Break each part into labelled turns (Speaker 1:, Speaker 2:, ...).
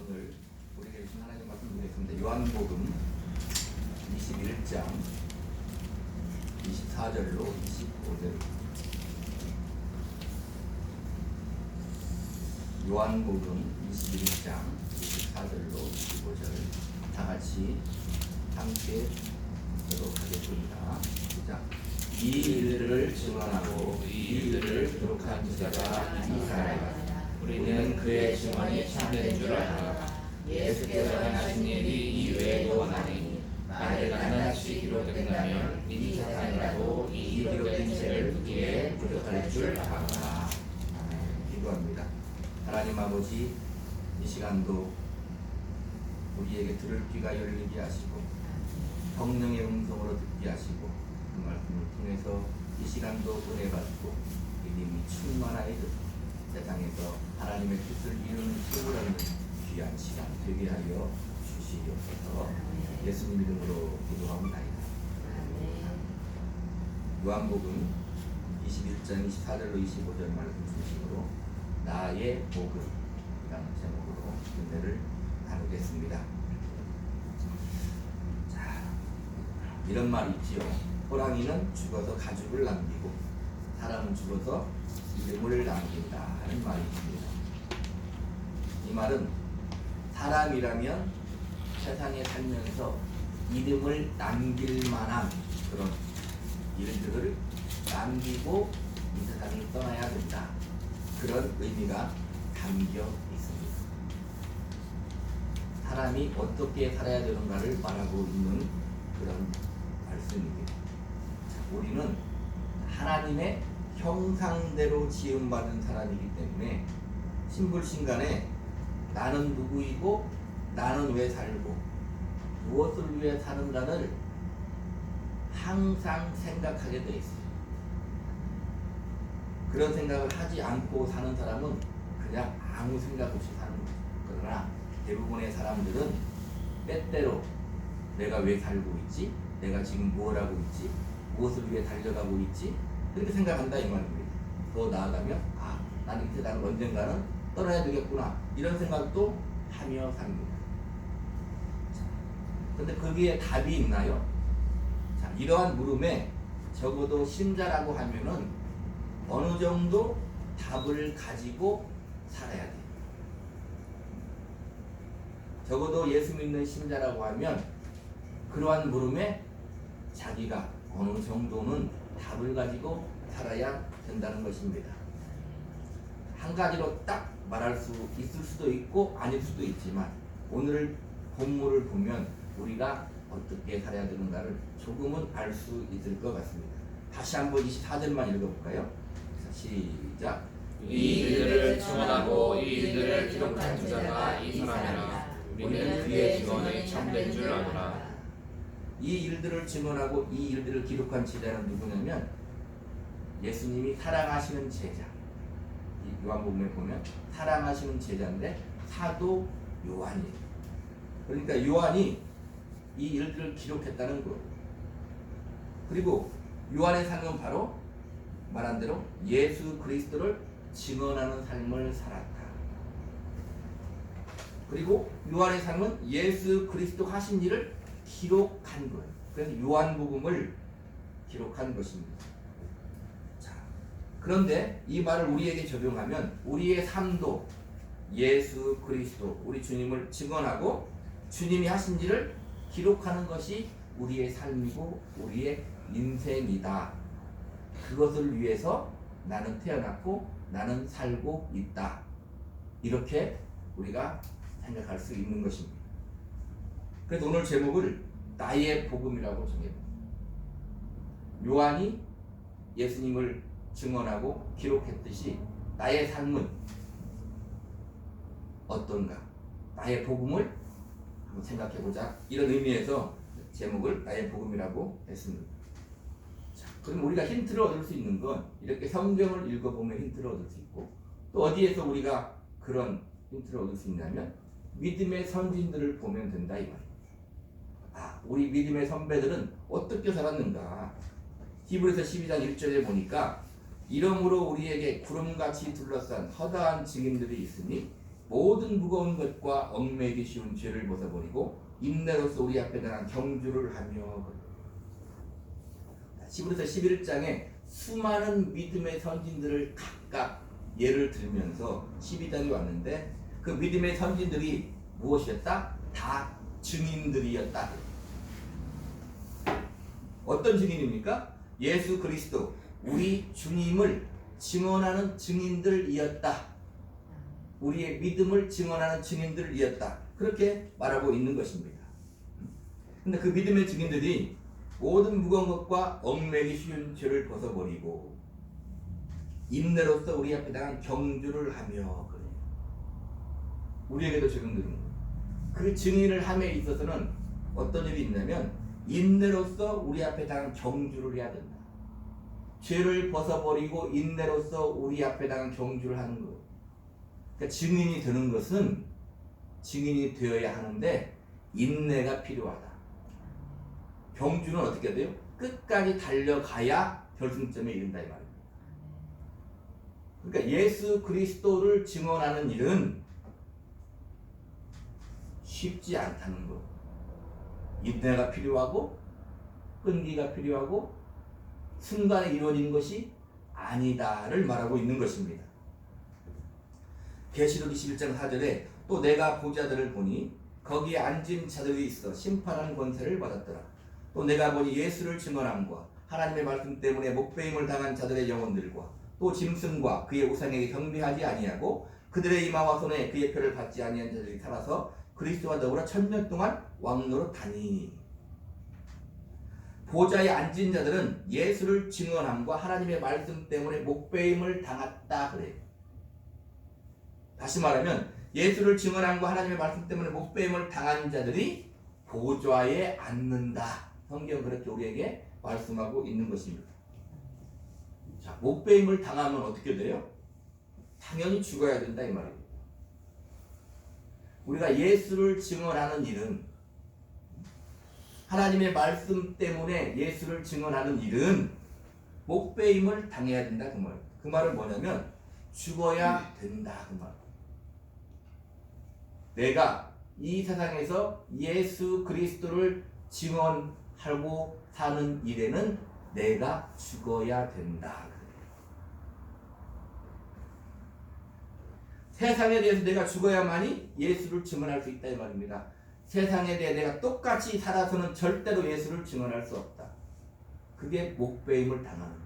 Speaker 1: 오늘 우리에게 주신 하나님 말씀 드리겠습니다. 요한복음 21장 24절로 25절. 요한복음 21장 24절로 25절 다 같이 함께 읽도록 하겠습니다. 시작. 이 일들을 증언하고 이 일들을 기록한 자가 이사야라. 우리는 그의 증언이 참된 줄 알아. 예수께서 행하신 일이 이외에도 원하니 만일 하나씩 기록된다면 이 세상이라도 이 기록된 죄를 두기에 부족할 줄 알아. 기도합니다. 하나님 아버지, 이 시간도 우리에게 들을 귀가 열리게 하시고 성령의 음성으로 듣게 하시고 그 말씀을 통해서 이 시간도 은혜 받고 믿음이 충만하여져 세상에서 하나님의 뜻을 이루는 힘을 얻는 귀한 시간 되게 하여 주시옵소서. 예수님 이름으로 기도합니다. 요한복음 21장 24절로 25절 말씀 중심으로 나의 복음이라는 제목으로 은혜를 나누겠습니다. 자, 이런 말이 있지요. 호랑이는 죽어서 가죽을 남기고 사람은 죽어서 이름을 남긴다 하는 말이 있습니다. 이 말은 사람이라면 세상에 살면서 이름을 남길 만한 그런 일들을 남기고 이 세상을 떠나야 된다. 그런 의미가 담겨 있습니다. 사람이 어떻게 살아야 되는가를 말하고 있는 그런 말씀입니다. 자, 우리는 하나님의 형상대로 지음받은 사람이기 때문에 신불신간에 나는 누구이고 나는 왜 살고 무엇을 위해 사는가를 항상 생각하게 돼 있어요. 그런 생각을 하지 않고 사는 사람은 그냥 아무 생각 없이 사는 거예요. 그러나 대부분의 사람들은 때때로 내가 왜 살고 있지? 내가 지금 뭘 하고 있지? 무엇을 위해 달려가고 있지? 그렇게 생각한다 이 말입니다. 더 나아가면 나는 이 세상을 언젠가는 떠나야 되겠구나 이런 생각도 하며 삽니다. 그런데 거기에 답이 있나요? 자, 이러한 물음에 적어도 신자라고 하면은 어느 정도 답을 가지고 살아야 돼요. 적어도 예수 믿는 신자라고 하면 그러한 물음에 자기가 어느 정도는 답을 가지고 살아야 된다는 것입니다. 한 가지로 딱 말할 수 있을 수도 있고 아닐 수도 있지만 오늘 본문을 보면 우리가 어떻게 살아야 되는가를 조금은 알 수 있을 것 같습니다. 다시 한번 24절만 읽어볼까요? 시작.
Speaker 2: 이 일들을 증언하고 이 일들을 기록한 자가 이 사람이라. 우리는 그의 증언이 참된 줄 아노라.
Speaker 1: 이 일들을 증언하고 이 일들을 기록한 제자는 누구냐면 예수님이 사랑하시는 제자. 이 요한복음에 보면 사랑하시는 제자인데 사도 요한이에요. 그러니까 요한이 이 일들을 기록했다는 거예요. 그리고 요한의 삶은 바로 말한 대로 예수 그리스도를 증언하는 삶을 살았다. 그리고 요한의 삶은 예수 그리스도 하신 일을 기록한 거예요. 그래서 요한복음을 기록한 것입니다. 자, 그런데 이 말을 우리에게 적용하면 우리의 삶도 예수 그리스도 우리 주님을 증언하고 주님이 하신 일을 기록하는 것이 우리의 삶이고 우리의 인생이다. 그것을 위해서 나는 태어났고 나는 살고 있다. 이렇게 우리가 생각할 수 있는 것입니다. 그래서 오늘 제목을 나의 복음이라고 정해봅니다. 요한이 예수님을 증언하고 기록했듯이 나의 삶은 어떤가? 나의 복음을 한번 생각해보자. 이런 의미에서 제목을 나의 복음이라고 했습니다. 자, 그럼 우리가 힌트를 얻을 수 있는 건 이렇게 성경을 읽어보면 힌트를 얻을 수 있고 또 어디에서 우리가 그런 힌트를 얻을 수 있냐면 믿음의 선진들을 보면 된다 이 말이에요. 우리 믿음의 선배들은 어떻게 살았는가? 히브리서 12장 1절에 보니까 이러므로 우리에게 구름같이 둘러싼 허다한 증인들이 있으니 모든 무거운 것과 얽매기 쉬운 죄를 벗어버리고 인내로서 우리 앞에 대한 경주를 하며. 히브리서 11장에 수많은 믿음의 선진들을 각각 예를 들면서 12장이 왔는데 그 믿음의 선진들이 무엇이었다? 다 증인들이었다. 어떤 증인입니까? 예수 그리스도 우리 주님을 증언하는 증인들이었다. 우리의 믿음을 증언하는 증인들이었다. 그렇게 말하고 있는 것입니다. 근데 그 믿음의 증인들이 모든 무거운 것과 얽매기 쉬운 죄를 벗어버리고 인내로서 우리 앞에 당한 경주를 하며. 그래요. 우리에게도 적용되는 거예요. 그 증인을 함에 있어서는 어떤 일이 있냐면 인내로서 우리 앞에 당한 경주를 해야 된다. 죄를 벗어버리고 인내로서 우리 앞에 당한 경주를 하는 거예요. 그러니까 증인이 되는 것은 증인이 되어야 하는데 인내가 필요하다. 경주는 어떻게 돼요? 끝까지 달려가야 결승점에 이른다 이 말입니다. 그러니까 예수 그리스도를 증언하는 일은 쉽지 않다는 거. 인내가 필요하고 끈기가 필요하고 순간에 이루어지는 것이 아니다를 말하고 있는 것입니다. 계시록 21장 4절에 또 내가 보좌들을 보니 거기에 앉은 자들이 있어 심판하는 권세를 받았더라. 또 내가 보니 예수를 증언함과 하나님의 말씀 때문에 목배임을 당한 자들의 영혼들과 또 짐승과 그의 우상에게 경배하지 아니하고 그들의 이마와 손에 그의 표를 받지 아니한 자들이 살아서 그리스도와 더불어 1000년 동안 왕노릇하니. 보좌에 앉은 자들은 예수를 증언함과 하나님의 말씀 때문에 목배임을 당했다 그래요. 다시 말하면 예수를 증언함과 하나님의 말씀 때문에 목배임을 당한 자들이 보좌에 앉는다. 성경 그렇게 우리에게 말씀하고 있는 것입니다. 자, 목배임을 당하면 어떻게 돼요? 당연히 죽어야 된다 이 말이에요. 우리가 예수를 증언하는 일은 하나님의 말씀 때문에 예수를 증언하는 일은 목배임을 당해야 된다 그 말. 그 말은 뭐냐면 죽어야 된다 그 말. 내가 이 세상에서 예수 그리스도를 증언하고 사는 일에는 내가 죽어야 된다. 세상에 대해서 내가 죽어야만이 예수를 증언할 수 있다 이 말입니다. 세상에 대해 내가 똑같이 살아서는 절대로 예수를 증언할 수 없다. 그게 목배임을 당하는 것.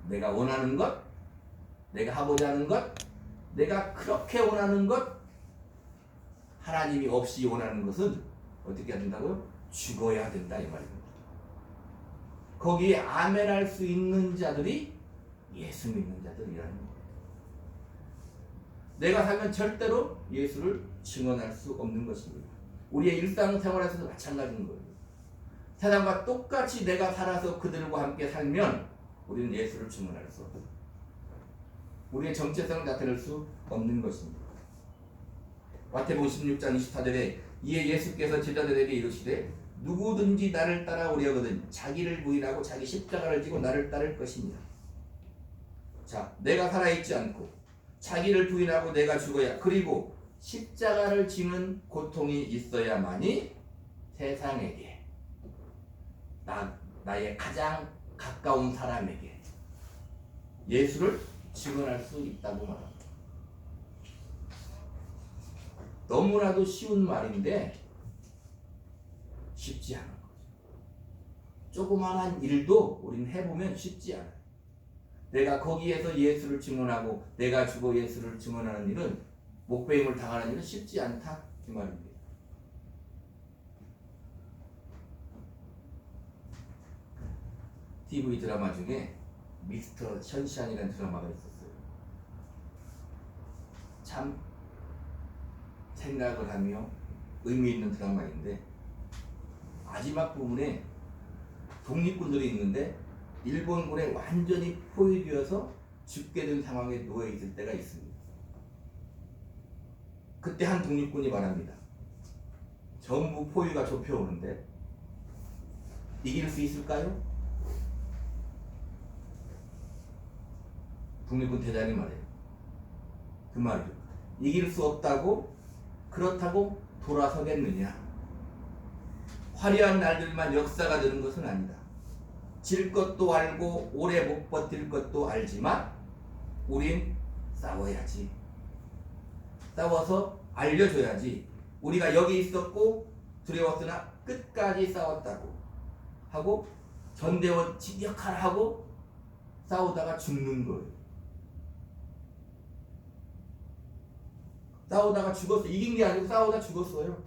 Speaker 1: 내가 원하는 것, 내가 하고자 하는 것, 내가 그렇게 원하는 것, 하나님이 없이 원하는 것은 어떻게 해야 된다고요? 죽어야 된다 이 말입니다. 거기에 아멘할 수 있는 자들이 예수 믿는 자들이라는 거예요. 내가 살면 절대로 예수를 증언할 수 없는 것입니다. 우리의 일상생활에서도 마찬가지인 거예요. 세상과 똑같이 내가 살아서 그들과 함께 살면 우리는 예수를 증언할 수 없어요. 우리의 정체성을 나타낼 수 없는 것입니다. 마태복음 16장 24절에 이에 예수께서 제자들에게 이르시되 누구든지 나를 따라오려거든 자기를 부인하고 자기 십자가를 지고 나를 따를 것이니라. 자, 내가 살아있지 않고 자기를 부인하고 내가 죽어야 그리고 십자가를 지는 고통이 있어야만이 세상에게 나의 가장 가까운 사람에게 예수를 증언할 수 있다고 말합니다. 너무나도 쉬운 말인데 쉽지 않은 거죠. 조그마한 일도 우리는 해보면 쉽지 않아요. 내가 거기에서 예수를 증언하고 내가 죽어 예수를 증언하는 일은 목배임을 당하는 일은 쉽지 않다 이 말입니다. TV 드라마 중에 미스터 션샤인이라는 드라마가 있었어요. 참 생각을 하며 의미 있는 드라마인데 마지막 부분에 독립군들이 있는데 일본군에 완전히 포위되어서 죽게 된 상황에 놓여 있을 때가 있습니다. 그때 한 독립군이 말합니다. 전부 포위가 좁혀오는데 이길 수 있을까요? 독립군 대장이 말해요. 그 말이죠. 이길 수 없다고 그렇다고 돌아서겠느냐. 화려한 날들만 역사가 되는 것은 아니다. 질 것도 알고 오래 못 버틸 것도 알지만 우린 싸워야지. 싸워서 알려줘야지. 우리가 여기 있었고 두려웠으나 끝까지 싸웠다고 하고 전대원 진격하라 하고 싸우다가 죽는 거예요. 싸우다가 죽었어. 이긴 게 아니고 싸우다 죽었어요.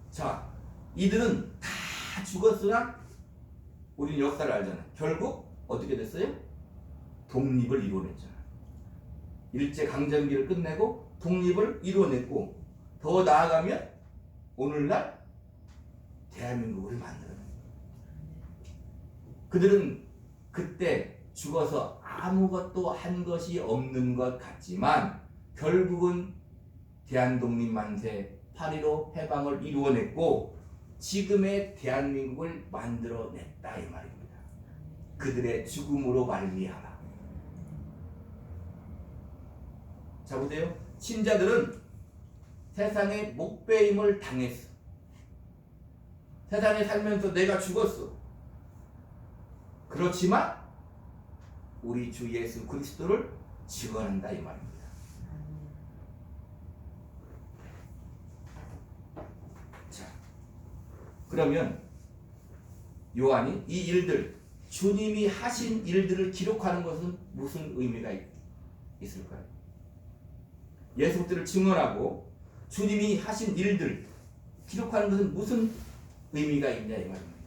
Speaker 1: 자, 이들은 다 죽었으나 우리는 역사를 알잖아요. 결국 어떻게 됐어요? 독립을 이루어냈잖아요. 일제강점기를 끝내고 독립을 이루어냈고 더 나아가면 오늘날 대한민국을 만들어낸 그들은 그때 죽어서 아무것도 한 것이 없는 것 같지만 결국은 대한독립 만세 8.15 해방을 이루어냈고 지금의 대한민국을 만들어냈다 이 말입니다. 그들의 죽음으로 말미암아. 자 보세요. 신자들은 세상에 목배임을 당했어. 세상에 살면서 내가 죽었어. 그렇지만 우리 주 예수 그리스도를 증언한다 이 말입니다. 자, 그러면 요한이 이 일들, 주님이 하신 일들을 기록하는 것은 무슨 의미가 있을까요? 예수 그리스도를 증언하고 주님이 하신 일들 기록하는 것은 무슨 의미가 있냐 이 말입니다.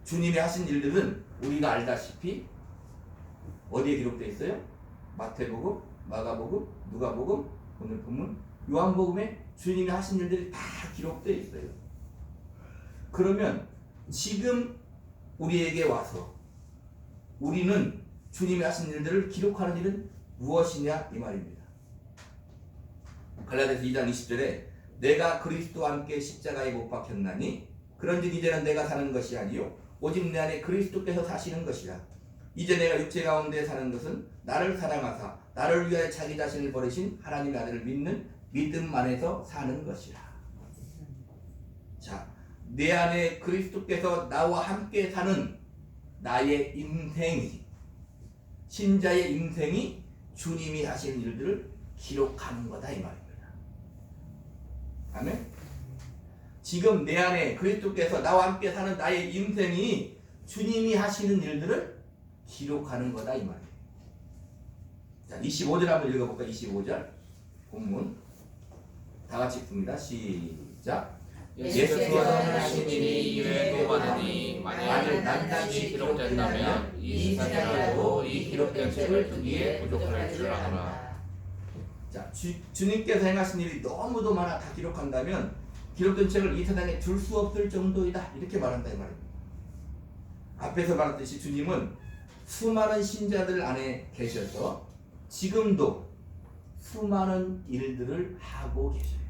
Speaker 1: 주님이 하신 일들은 우리가 알다시피 어디에 기록되어 있어요? 마태복음, 마가복음, 누가복음, 오늘 본문 요한복음에 주님이 하신 일들이 다 기록되어 있어요. 그러면 지금 우리에게 와서 우리는 주님이 하신 일들을 기록하는 일은 무엇이냐 이 말입니다. 갈라디아서 2장 20절에 내가 그리스도와 함께 십자가에 못 박혔나니 그런즉 이제는 내가 사는 것이 아니요 오직 내 안에 그리스도께서 사시는 것이라. 이제 내가 육체 가운데 사는 것은 나를 사랑하사 나를 위하여 자기 자신을 버리신 하나님의 아들을 믿는 믿음 안에서 사는 것이라. 자, 내 안에 그리스도께서 나와 함께 사는 나의 인생이, 신자의 인생이 주님이 하신 일들을 기록하는 거다 이 말입니다. 아멘. 지금 내 안에 그리스도께서 나와 함께 사는 나의 인생이 주님이 하시는 일들을 기록하는 거다 이 말이에요. 자, 25절 한번 읽어볼까? 25절 본문 다 같이 읽습니다. 시작.
Speaker 2: 예수께서 하신 일이 이외에 또 많으니 만일 낱낱이 기록된다면 이 세상에도 이 기록된 책을 두기에 부족할 줄 아노라.
Speaker 1: 자, 주님께서 행하신 일이 너무도 많아 다 기록한다면 기록된 책을 이 세상에 둘 수 없을 정도이다 이렇게 말한다 이 말입니다. 앞에서 말했듯이 주님은 수많은 신자들 안에 계셔서 지금도 수많은 일들을 하고 계셔요.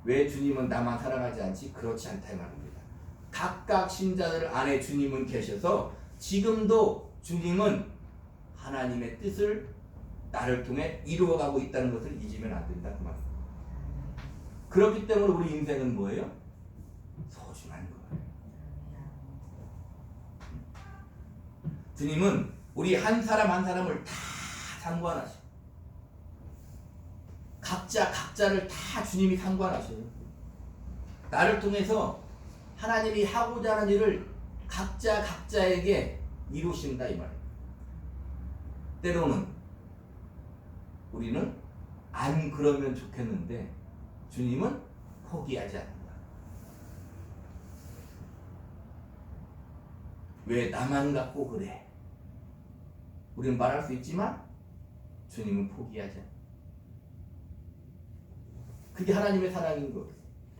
Speaker 1: 왜 주님은 나만 사랑하지 않지? 그렇지 않다 이 말입니다. 각각 신자들 안에 주님은 계셔서 지금도 주님은 하나님의 뜻을 나를 통해 이루어가고 있다는 것을 잊으면 안 된다 그 말입니다. 그렇기 때문에 우리 인생은 뭐예요? 소중한 거예요. 주님은 우리 한 사람 한 사람을 다 상관하셔. 각자를 다 주님이 상관하셔요. 나를 통해서 하나님이 하고자 하는 일을 각자에게 이루신다 이 말이에요. 때로는 우리는 안 그러면 좋겠는데 주님은 포기하지 않는다. 왜 나만 갖고 그래? 우리는 말할 수 있지만 주님은 포기하지 않는다. 그게 하나님의 사랑인 것.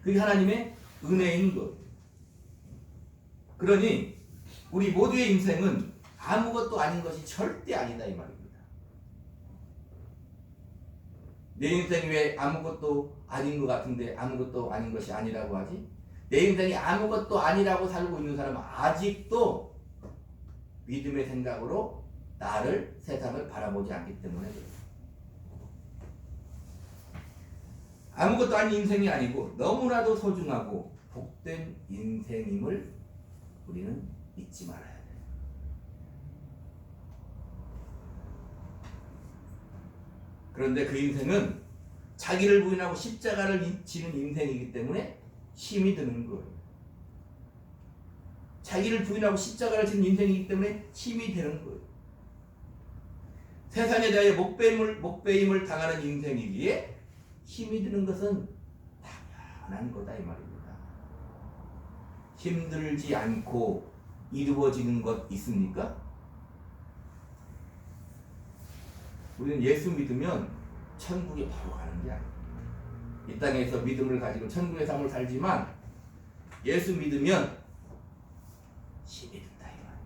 Speaker 1: 그게 하나님의 은혜인 것. 그러니 우리 모두의 인생은 아무것도 아닌 것이 절대 아니다 이 말입니다. 내 인생이 왜 아무것도 아닌 것 같은데 아무것도 아닌 것이 아니라고 하지? 내 인생이 아무것도 아니라고 살고 있는 사람은 아직도 믿음의 생각으로 나를 세상을 바라보지 않기 때문에 그래요. 아무것도 아닌 인생이 아니고 너무나도 소중하고 복된 인생임을 우리는 잊지 말아야 돼요. 그런데 그 인생은 자기를 부인하고 십자가를 지는 인생이기 때문에 힘이 드는 거예요. 자기를 부인하고 십자가를 지는 인생이기 때문에 힘이 되는 거예요. 세상에 대하여 목배임을 당하는 인생이기에 힘이 드는 것은 당연한 거다 이 말입니다. 힘들지 않고 이루어지는 것 있습니까? 우리는 예수 믿으면 천국에 바로 가는 게 아니에요. 이 땅에서 믿음을 가지고 천국의 삶을 살지만 예수 믿으면 힘이 든다 이 말이에요.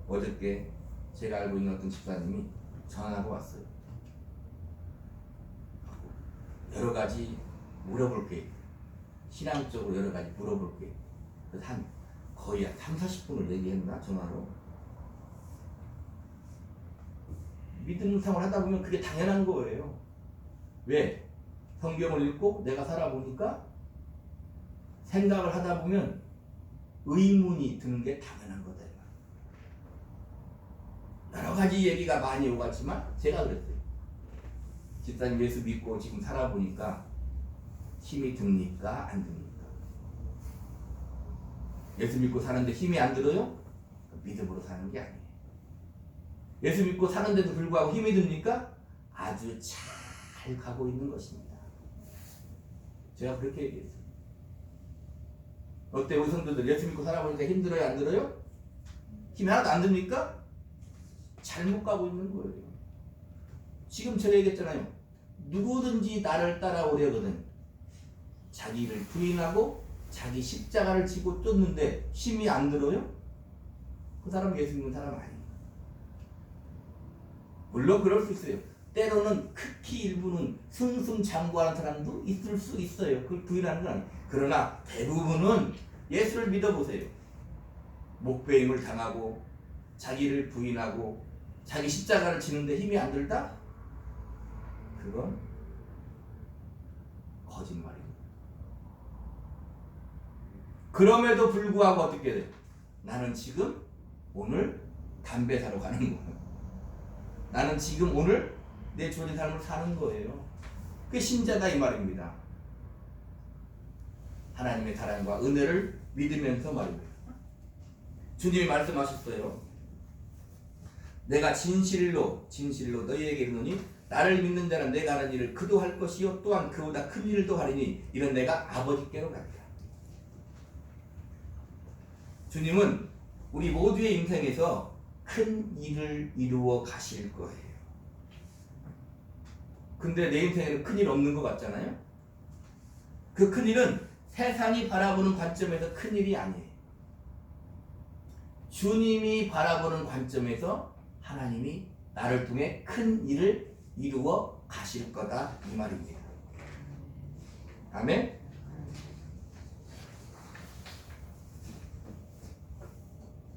Speaker 1: 어저께 제가 알고 있는 어떤 집사님이 전화가 왔어요. 여러 가지 물어볼 게, 신앙적으로 여러 가지 물어볼 게, 그래서 거의 한 30-40분을 얘기했나 전화로. 믿음 생활 하다 보면 그게 당연한 거예요. 왜? 성경을 읽고 내가 살아보니까 생각을 하다 보면 의문이 드는 게 당연한 거다. 여러 가지 얘기가 많이 오갔지만 제가 그랬어요. 집사님 예수 믿고 지금 살아보니까 힘이 듭니까? 안 듭니까? 예수 믿고 사는데 힘이 안 들어요? 믿음으로 사는 게 아니에요. 예수 믿고 사는데도 불구하고 힘이 듭니까? 아주 잘 가고 있는 것입니다. 제가 그렇게 얘기했어요. 어때 우리 성도들 예수 믿고 살아보니까 힘들어요? 안 들어요? 힘이 하나도 안 듭니까? 잘못 가고 있는 거예요. 지금 제가 얘기했잖아요. 누구든지 나를 따라오려거든 자기를 부인하고 자기 십자가를 지고 쫓는데 힘이 안 들어요? 그 사람 예수 믿는 사람 아니에요. 물론 그럴 수 있어요. 때로는 극히 일부는 승승장구하는 사람도 있을 수 있어요. 그걸 부인하는 건 아니에요. 그러나 대부분은 예수를 믿어보세요. 목배임을 당하고 자기를 부인하고 자기 십자가를 지는데 힘이 안 들다? 그건 거짓말입니다. 그럼에도 불구하고 어떻게 돼? 나는 지금 오늘 담배 사러 가는 거예요. 나는 지금 오늘 내 주어진 삶을 사는 거예요. 그게 신자다 이 말입니다. 하나님의 사랑과 은혜를 믿으면서 말입니다. 주님이 말씀하셨어요. 내가 진실로 너희에게 이르노니 나를 믿는 자는 내가 하는 일을 그도 할 것이요 또한 그보다 큰 일도 하리니 이는 내가 아버지께로 가리라. 주님은 우리 모두의 인생에서 큰 일을 이루어 가실 거예요. 근데 내 인생에는 큰 일 없는 것 같잖아요. 그 큰 일은 세상이 바라보는 관점에서 큰 일이 아니에요. 주님이 바라보는 관점에서 하나님이 나를 통해 큰 일을 이루어 가실 거다 이 말입니다. 아멘.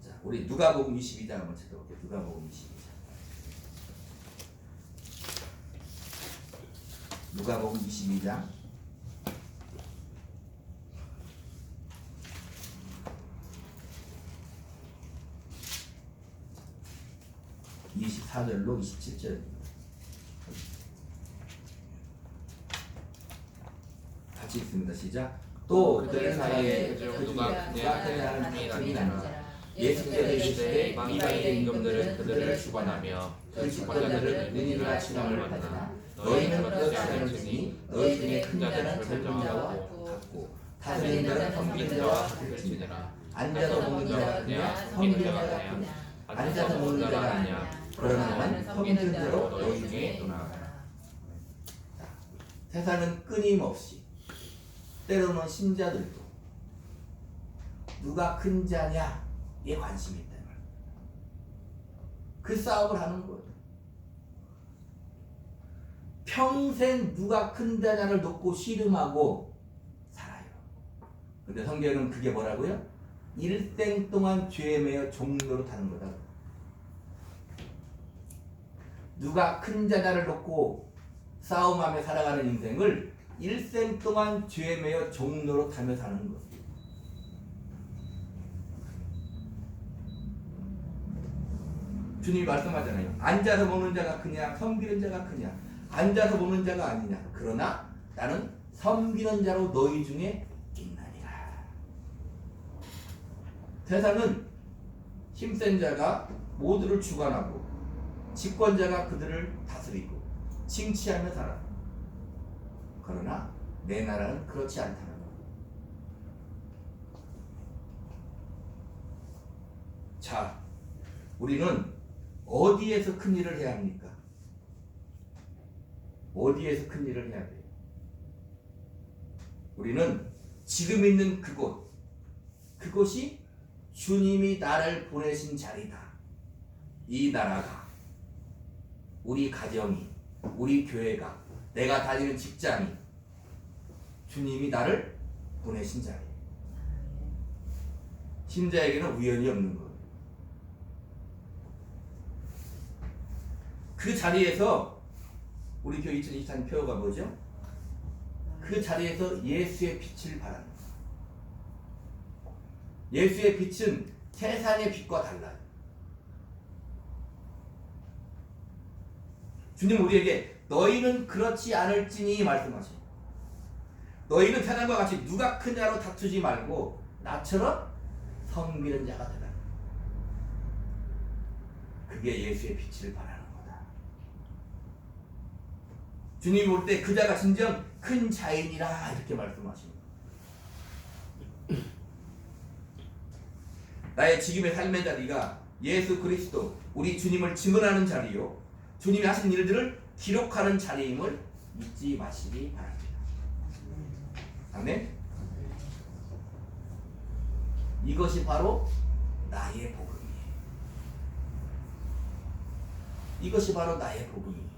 Speaker 1: 자, 우리 누가복음 22장 한번 찾아볼게요. 누가복음 22장. 누가복음 22장 24절로 27절 같이 읽습니다. 시작. 또 그들 사이에
Speaker 2: 누가 그냥
Speaker 1: 힘이
Speaker 2: 나니라.
Speaker 1: 나니라.
Speaker 2: 예수께서 이르시되 이방인의 임금들은 그들을 주관하며 그 주관자들은 은인이나 치감을 받으나 너희는 그렇지 않을지니 너희 중에 큰 자는 젊은 자와 같고 다스리는 자는 섬기는 자와 같을지니라.
Speaker 1: 앉아서 먹는 자가 아니냐
Speaker 2: 섬기는 자가 아니냐.
Speaker 1: 앉아서 먹는 자가 아니냐 그러나 나는 섬기는 자로 너희 중에 나아가라. 세상은 끊임없이 때로는 신자들도 누가 큰 자냐에 관심이 있다. 그 싸움을 하는 거예요. 평생 누가 큰 자냐를 놓고 씨름하고 살아요. 근데 성경은 그게 뭐라고요? 일생 동안 죄에 매여 종로로 타는 거다. 누가 큰 자자를 놓고 싸움하며 살아가는 인생을 일생 동안 죄에 매여 종로로 타며 사는 것. 주님이 말씀하잖아요. 앉아서 보는 자가 크냐 섬기는 자가 크냐. 앉아서 보는 자가 아니냐. 그러나 나는 섬기는 자로 너희 중에 있나니라. 세상은 힘센 자가 모두를 주관하고 집권자가 그들을 다스리고 칭치하며 살아. 그러나 내 나라는 그렇지 않다는 것. 자, 우리는 어디에서 큰 일을 해야 합니까? 어디에서 큰 일을 해야 돼요? 우리는 지금 있는 그곳, 그곳이 주님이 나를 보내신 자리다. 이 나라가, 우리 가정이, 우리 교회가, 내가 다니는 직장이 주님이 나를 보내신 자리. 신자에게는 우연이 없는 거예요. 그 자리에서 우리 교회 2024년 표어가 뭐죠? 그 자리에서 예수의 빛을 발하는 거예요. 예수의 빛은 세상의 빛과 달라요. 주님 우리에게 너희는 그렇지 않을지니 말씀하십니다. 너희는 세상과 같이 누가 크냐로 다투지 말고 나처럼 섬기는 자가 되라. 그게 예수의 빛을 발하는 거다. 주님이 볼 때 그 자가 진정 큰 자인이라 이렇게 말씀하십니다. 나의 지금의 삶의 자리가 예수 그리스도 우리 주님을 증언하는 자리요 주님이 하신 일들을 기록하는 자리임을 잊지 마시기 바랍니다. 아멘. 이것이 바로 나의 복음이에요. 이것이 바로 나의 복음이에요.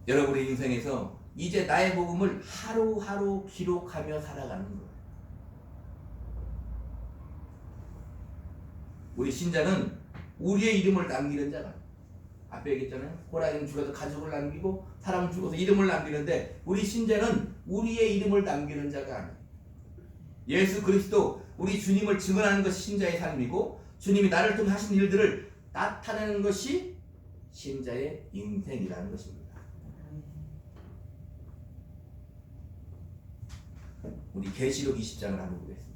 Speaker 1: 여러분의 인생에서 이제 나의 복음을 하루하루 기록하며 살아가는 거예요. 우리 신자는 우리의 이름을 남기는 자가, 앞에 얘기했잖아요. 호랑이는 죽어서 가족을 남기고 사람은 죽어서 이름을 남기는데 우리 신자는 우리의 이름을 남기는 자가 아니에요. 예수 그리스도 우리 주님을 증언하는 것이 신자의 삶이고 주님이 나를 통해 하신 일들을 나타내는 것이 신자의 인생이라는 것입니다. 우리 계시록 20장을 한번 보겠습니다.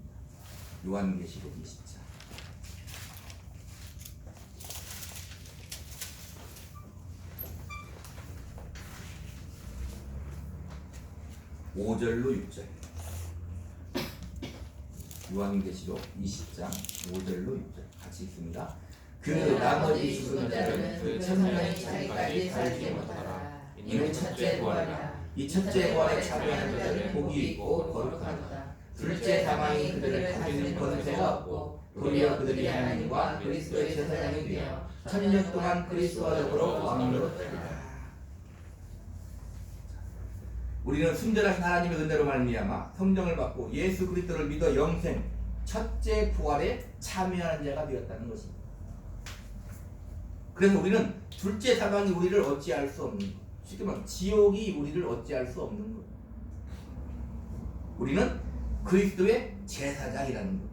Speaker 1: 요한계시록 20장. (5절로 6절) 요한계시록 20장 5절로 6절 같이 읽습니다. 그 나머지 죽은 자들은 그 천년의 자리까지 살지 못하라. 이는 첫째 부활이라. 이 첫째 부활에 참여하는 자들은 복이 있고 거룩하다. 둘째 사망이 그들을 가지는 권세가 없고 도리어 그들이 하나님과 그리스도의 제사장이 되어 천년 동안 그리스도와 더불어 왕으로 되리라. 우리는 순전하신 하나님의 은혜로 말미암아 성령을 받고 예수 그리스도를 믿어 영생 첫째 부활에 참여하는 자가 되었다는 것입니다. 그래서 우리는 둘째 사망이 우리를 어찌할 수 없는 것, 쉽게 말하면 지옥이 우리를 어찌할 수 없는 것. 우리는 그리스도의 제사장이라는 것.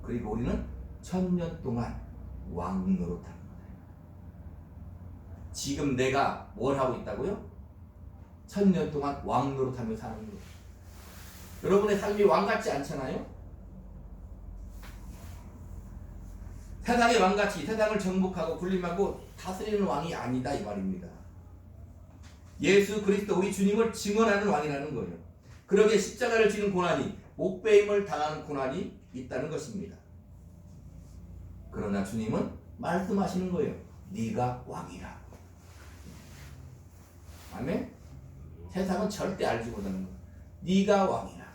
Speaker 1: 그리고 우리는 천년 동안 왕노릇하는 거예요. 지금 내가 뭘 하고 있다고요? 천년 동안 왕노릇하며 사는 거예요. 여러분의 삶이 왕 같지 않잖아요? 세상의 왕같이 세상을 정복하고 군림하고 다스리는 왕이 아니다 이 말입니다. 예수 그리스도 우리 주님을 증언하는 왕이라는 거예요. 그러기에 십자가를 지는 고난이 목배임을 당하는 고난이 있다는 것입니다. 그러나 주님은 말씀하시는 거예요. 네가 왕이라. 아멘? 세상은 절대 알지 못하는 거예요. 네가 왕이라.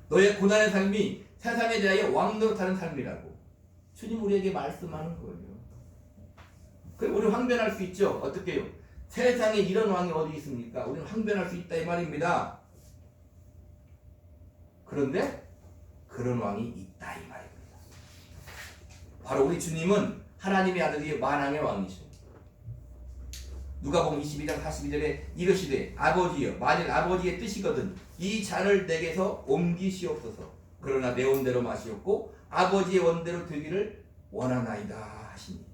Speaker 1: 너의 고난의 삶이 세상에 대하여 왕노릇하는 삶이라고 주님 우리에게 말씀하는 거예요. 그럼 우리 황변할 수 있죠. 어떻게 해요? 세상에 이런 왕이 어디 있습니까? 우리는 항변할 수 있다 이 말입니다. 그런데 그런 왕이 있다 이 말입니다. 바로 우리 주님은 하나님의 아들이 만왕의 왕이십니다. 누가복음 22장 42절에 이르시되 아버지여 만일 아버지의 뜻이거든 이 잔을 내게서 옮기시옵소서. 그러나 내 원대로 마시옵고 아버지의 원대로 되기를 원하나이다 하시니.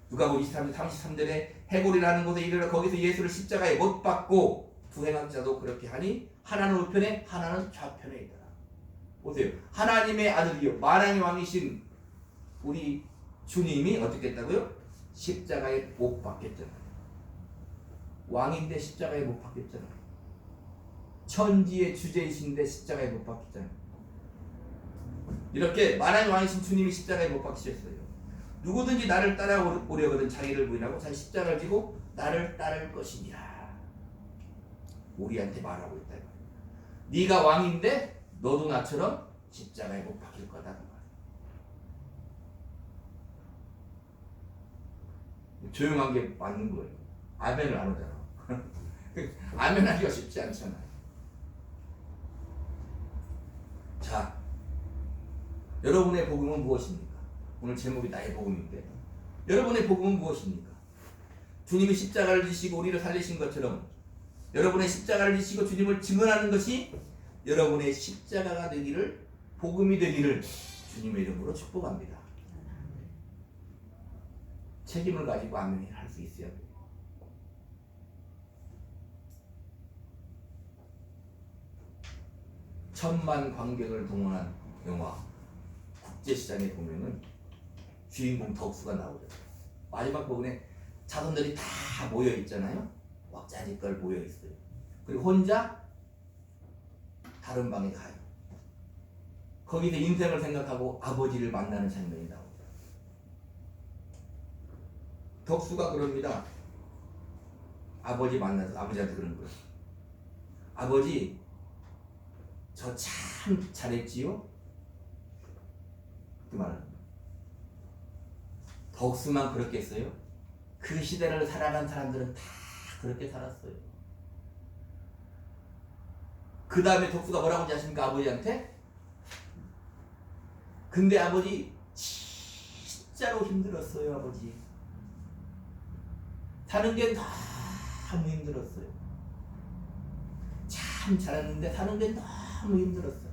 Speaker 1: 누가복음 23장 33절에 해골이라는 곳에 이르러 거기서 예수를 십자가에 못 박고 두 행악자도 그렇게 하니 하나는 우편에 하나는 좌편에 있더라. 보세요. 하나님의 아들이요 만왕의 왕이신 우리 주님이 어떻게 했다고요? 십자가에 못 박혔잖아요. 왕인데 십자가에 못 박혔잖아요. 천지의 주제이신데 십자가에 못 박혔잖아요. 이렇게 만왕의 왕이신 주님이 십자가에 못 박히셨어요. 누구든지 나를 따라오려거든 자기를 부인하고 자기 십자가를 지고 나를 따를 것이니라. 우리한테 말하고 있다. 네가 왕인데 너도 나처럼 십자가에 못 박힐 거다. 조용한 게 맞는 거예요. 아멘을 안 하잖아. 아멘 하기가 쉽지 않잖아요. 자, 여러분의 복음은 무엇입니까? 오늘 제목이 나의 복음인데 여러분의 복음은 무엇입니까? 주님이 십자가를 지시고 우리를 살리신 것처럼 여러분의 십자가를 지시고 주님을 증언하는 것이 여러분의 십자가가 되기를, 복음이 되기를 주님의 이름으로 축복합니다. 책임을 가지고 아멘을 할 수 있어야 돼요. 천만 관객을 동원한 영화 국제시장에 보면은 주인공 덕수가 나오죠. 마지막 부분에 자손들이 다 모여 있잖아요. 왁자지껄 모여 있어요. 그리고 혼자 다른 방에 가요. 거기서 인생을 생각하고 아버지를 만나는 장면이 나오죠. 덕수가 그럽니다. 아버지 만나서 아버지한테 그런 거예요. 아버지, 저 참 잘했지요? 그 말은 덕수만 그렇겠어요? 그 시대를 살아간 사람들은 다 그렇게 살았어요. 그 다음에 덕수가 뭐라고 하지 않습니까? 아버지한테? 근데 아버지 진짜로 힘들었어요. 아버지 사는 게 너무 힘들었어요. 참 잘했는데 사는 게 너무 힘들었어요.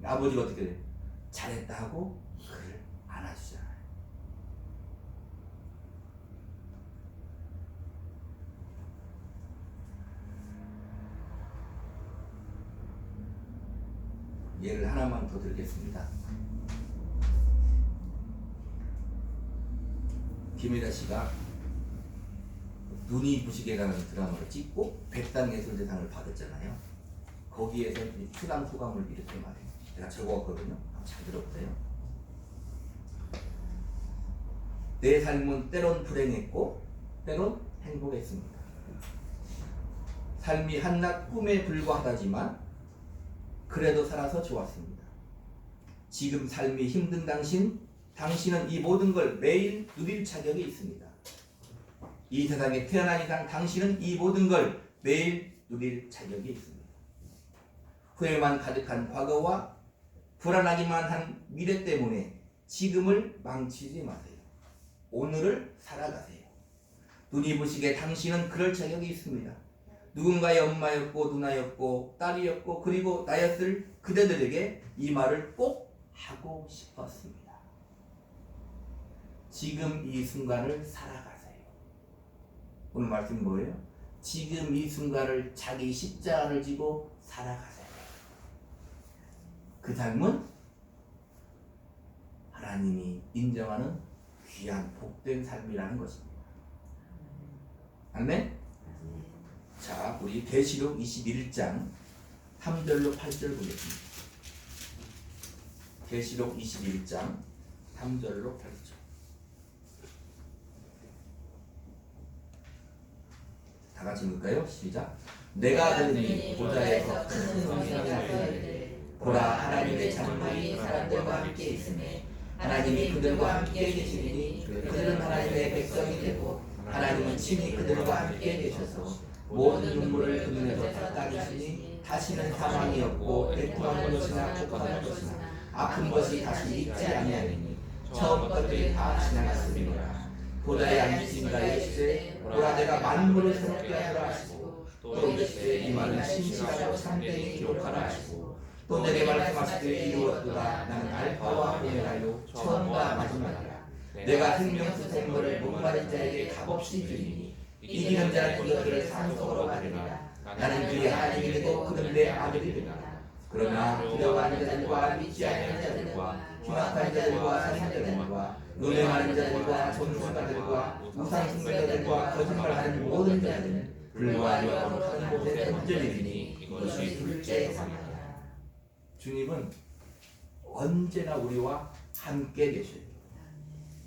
Speaker 1: 아버지가 어떻게 돼? 잘했다 하고 그를 안아주잖아요. 예를 하나만 더 들겠습니다. 김혜자 씨가 눈이 부시게라는 드라마를 찍고 백상예술대상을 받았잖아요. 거기에서 수상 소감을 이렇게 말해요. 제가 적어왔거든요. 잘 들어보세요. 내 삶은 때론 불행했고 때론 행복했습니다. 삶이 한낱 꿈에 불과하다지만 그래도 살아서 좋았습니다. 지금 삶이 힘든 당신은 이 모든 걸 매일 누릴 자격이 있습니다. 이 세상에 태어난 이상 당신은 이 모든 걸 매일 누릴 자격이 있습니다. 후회만 가득한 과거와 불안하기만 한 미래 때문에 지금을 망치지 마세요. 오늘을 살아가세요. 눈이 부시게 당신은 그럴 자격이 있습니다. 누군가의 엄마였고 누나였고 딸이었고 그리고 나였을 그대들에게 이 말을 꼭 하고 싶었습니다. 지금 이 순간을 살아가세요. 오늘 말씀 뭐예요? 지금 이 순간을 자기 십자가를 지고 살아가세요. 그 삶은 하나님이 인정하는 귀한 복된 삶이라는 것입니다. 아멘? 자, 우리 계시록 21장 3절로 8절 보겠습니다. 계시록 21장 3절로 8절. 다 같이 읽을까요? 시작. 내가 들으니 보좌에서 큰 소리가 나더이르되 보라 하나님의 장막이 사람들과 함께 있으매 하나님이 그들과 함께 계시니 그들은 하나님의 백성이 되고 하나님은 친히 그들과 함께 계셔서 모든 눈물을 그 눈에서 닦아주시니 다시는 사망이 없고 애통한 것이나 곡하는 것이나 아픈 것이 다시 있지 아니하니 처음 것들이 다 지나갔으리라. 보다에 앉으신 가 이르시되 보라 내가 만물을 새롭게 하라 하시고 또 이르시되 이 말은 신실하고 참되니 기록하라 하시고 또 내게 말씀하시되 이루었도다. 나는 알파와 오메가요 처음과 마지막이라. 내가 생명수 생물을 목마른 자에게 값없이 주리니 이기는 자는 이것들을 상속으로 받으리라. 나는 그의 하나님이 되고 그는 내 아들이 되리라. 그러나 두려워하는 자들과 믿지 않는 자들과 흉악한 자들과 살인자들과 눈에 많은 자들과 점수가들과 우상 숭배자들과 거짓말하는 모든 자들은 불과 영원한 곳에 던져지리니 이것이 둘째 세상이라. 주님은 언제나 우리와 함께 계셔요.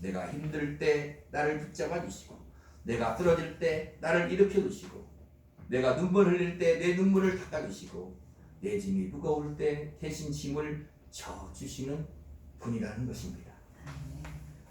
Speaker 1: 내가 힘들 때 나를 붙잡아 주시고, 내가 쓰러질 때 나를 일으켜 주시고, 내가 눈물 흘릴 때 내 눈물을 닦아 주시고, 내 짐이 무거울 때 대신 짐을 져 주시는 분이라는 것입니다.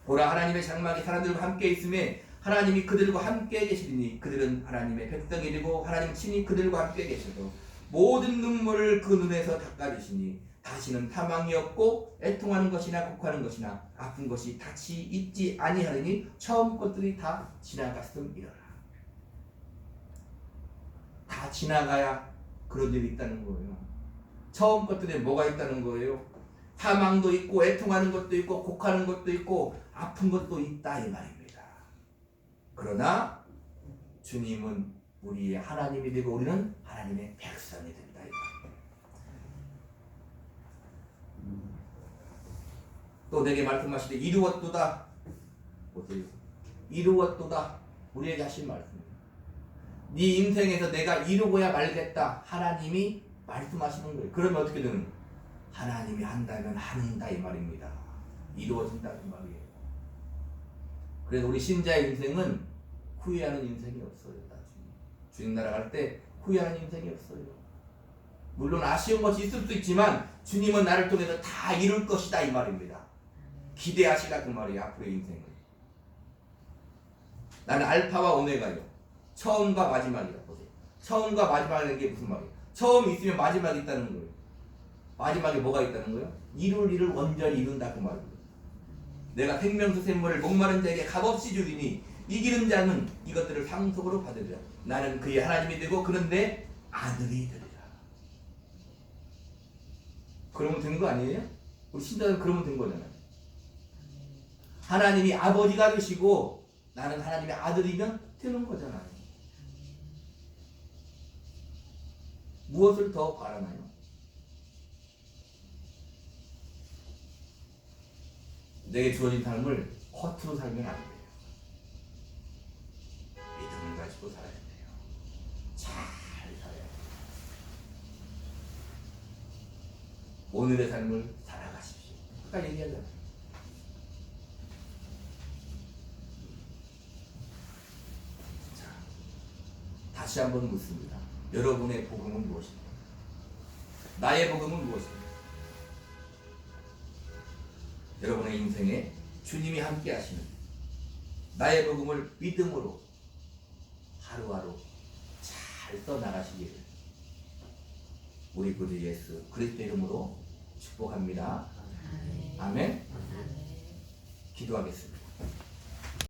Speaker 1: 보라 하나님의 장막이 사람들과 함께 있음에 하나님이 그들과 함께 계시리니 그들은 하나님의 백성이 되고 하나님 친히 그들과 함께 계셔도 모든 눈물을 그 눈에서 닦아주시니 다시는 탐망이 없고 애통하는 것이나 곡하는 것이나 아픈 것이 다시 있지 아니하리니 처음 것들이 다 지나갔음이러라. 다 지나가야 그런 일이 있다는 거예요. 처음 것들에 뭐가 있다는 거예요? 탐망도 있고 애통하는 것도 있고 곡하는 것도 있고 아픈 것도 있다 이 말입니다. 그러나 주님은 우리의 하나님이 되고 우리는 하나님의 백성이 된다 이 말입니다. 또 내게 말씀하시되 이루었도다. 보세요. 이루었도다. 우리에게 하신 말씀입니다. 네 인생에서 내가 이루고야 말겠다. 하나님이 말씀하시는 거예요. 그러면 어떻게 되는 거예요? 하나님이 한다면 한다 이 말입니다. 이루어진다 이 말이에요. 그래서 우리 신자의 인생은 후회하는 인생이 없어요. 나중에 주님 나라 갈 때 후회하는 인생이 없어요. 물론 아쉬운 것이 있을 수 있지만 주님은 나를 통해서 다 이룰 것이다 이 말입니다. 기대하시라 그 말이에요. 앞으로의 인생을. 나는 알파와 오메가요. 처음과 마지막이라. 보세요. 처음과 마지막이라는 게 무슨 말이에요? 처음 있으면 마지막이 있다는 거예요. 마지막에 뭐가 있다는 거예요? 이룰 일을 온전히 이룬다 그 말입니다. 내가 생명수 샘물을 목마른 자에게 값없이 주리니 이기는 자는 이것들을 상속으로 받으리라. 나는 그의 하나님이 되고 그는 내 아들이 되리라. 그러면 된 거 아니에요? 우리 신자는 그러면 된 거잖아요. 하나님이 아버지가 되시고 나는 하나님의 아들이면 되는 거잖아요. 무엇을 더 바라나요? 내게 주어진 삶을 허투루 살면 안 돼요. 믿음을 가지고 살아야 돼요. 잘 살아야 돼요. 오늘의 삶을 살아가십시오. 아까 얘기하잖아요. 자, 다시 한번 묻습니다. 여러분의 복음은 무엇입니까? 나의 복음은 무엇입니까? 여러분의 인생에 주님이 함께 하시는 나의 복음을 믿음으로 하루하루 잘 써나가시기를 우리 구주 예수 그리스도 이름으로 축복합니다. 아멘. 기도하겠습니다.